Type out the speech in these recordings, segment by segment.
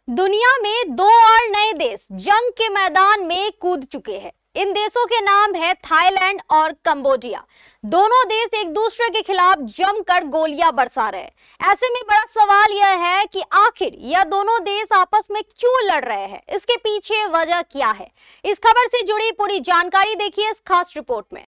दुनिया में दो और नए देश जंग के मैदान में कूद चुके हैं। इन देशों के नाम है थाईलैंड और कंबोडिया। दोनों देश एक दूसरे के खिलाफ जमकर गोलियां बरसा रहे हैं। ऐसे में बड़ा सवाल यह है कि आखिर यह दोनों देश आपस में क्यों लड़ रहे हैं, इसके पीछे वजह क्या है। इस खबर से जुड़ी पूरी जानकारी देखिए इस खास रिपोर्ट में।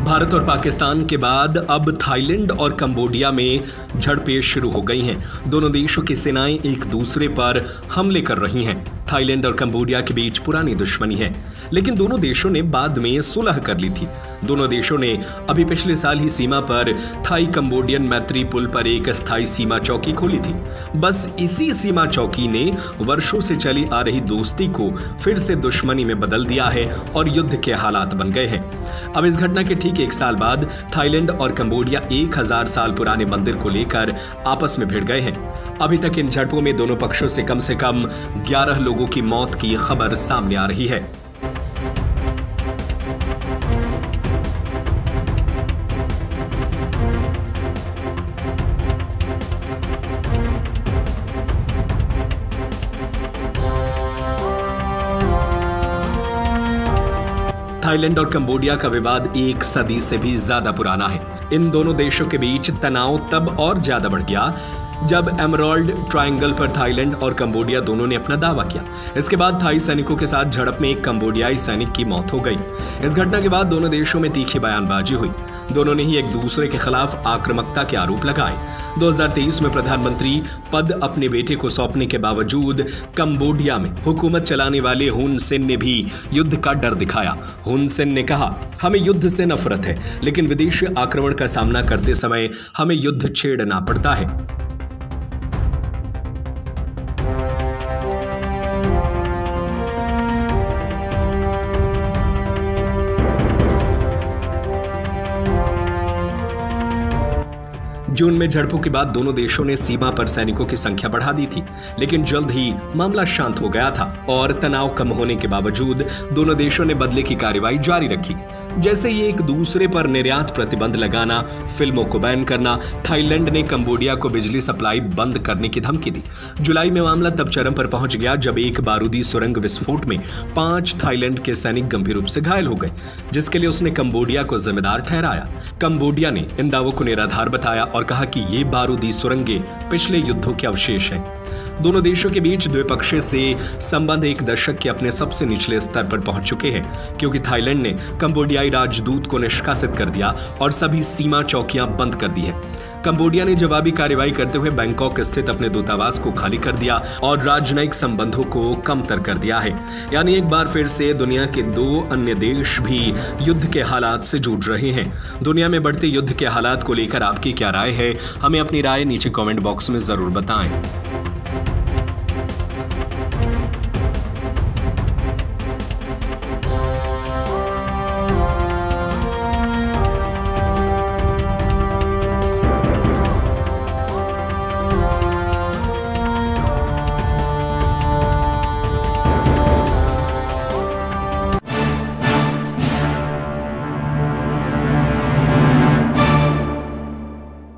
भारत और पाकिस्तान के बाद अब थाईलैंड और कंबोडिया में झड़पें शुरू हो गई हैं। दोनों देशों की सेनाएं एक दूसरे पर हमले कर रही हैं। थाईलैंड और कंबोडिया के बीच पुरानी दुश्मनी है, लेकिन दोनों देशों ने बाद में सुलह कर ली थी। दोनों देशों ने अभी पिछले साल ही सीमा पर थाई कंबोडियन मैत्री पुल पर एक अस्थायी सीमा चौकी खोली थी। बस इसी सीमा चौकी ने वर्षों से चली आ रही दोस्ती को फिर से दुश्मनी में बदल दिया है और युद्ध के हालात बन गए हैं। अब इस घटना के ठीक एक साल बाद थाईलैंड और कंबोडिया 1000 साल पुराने मंदिर को लेकर आपस में भिड़ गए हैं। अभी तक इन झड़पों में दोनों पक्षों से कम 11 लोगों की मौत की खबर सामने आ रही है। थाईलैंड और कंबोडिया का विवाद एक सदी से भी ज्यादा पुराना है। इन दोनों देशों के बीच तनाव तब और ज्यादा बढ़ गया जब एमराल्ड ट्रायंगल पर थाईलैंड और कंबोडिया दोनों ने अपना दावा किया। इसके बाद थाई सैनिकों के साथ झड़प में एक कंबोडियाई सैनिक की मौत हो गई। इस घटना के बाद दोनों देशों में तीखी बयानबाजी हुई। दोनों ने ही एक दूसरे के खिलाफ आक्रामकता के आरोप लगाए। 2023 में प्रधानमंत्री पद अपने बेटे को सौंपने के बावजूद कंबोडिया में हुकूमत चलाने वाले हुन सेन ने भी युद्ध का डर दिखाया। हुन सेन ने कहा, हमें युद्ध से नफरत है, लेकिन विदेशी आक्रमण का सामना करते समय हमें युद्ध छेड़ना पड़ता है। जून में झड़पों के बाद दोनों देशों ने सीमा पर सैनिकों की संख्या बढ़ा दी थी, लेकिन जल्द ही मामला शांत हो गया था और तनाव कम होने के बावजूद दोनों देशों ने बदले की कार्रवाई जारी रखी, जैसे ये एक दूसरे पर निर्यात प्रतिबंध लगाना, फिल्मों को बैन करना। थाईलैंड ने कंबोडिया को बिजली सप्लाई बंद करने की धमकी दी। जुलाई में मामला तब चरम पर पहुंच गया जब एक बारूदी सुरंग विस्फोट में 5 थाईलैंड के सैनिक गंभीर रूप से घायल हो गए, जिसके लिए उसने कंबोडिया को जिम्मेदार ठहराया। कंबोडिया ने इन दावों को निराधार बताया और कहा कि ये बारूदी सुरंगें पिछले युद्धों के अवशेष हैं। दोनों देशों के बीच द्विपक्षीय से संबंध एक दशक के अपने सबसे निचले स्तर पर पहुंच चुके हैं, क्योंकि थाईलैंड ने कंबोडियाई राजदूत को निष्कासित कर दिया और सभी सीमा चौकियां बंद कर दी है। कंबोडिया ने जवाबी कार्रवाई करते हुए बैंकॉक स्थित अपने दूतावास को खाली कर दिया और राजनयिक संबंधों को कमतर कर दिया है। यानी एक बार फिर से दुनिया के 2 अन्य देश भी युद्ध के हालात से जूझ रहे हैं। दुनिया में बढ़ते युद्ध के हालात को लेकर आपकी क्या राय है? हमें अपनी राय नीचे कमेंट बॉक्स में जरूर बताएं।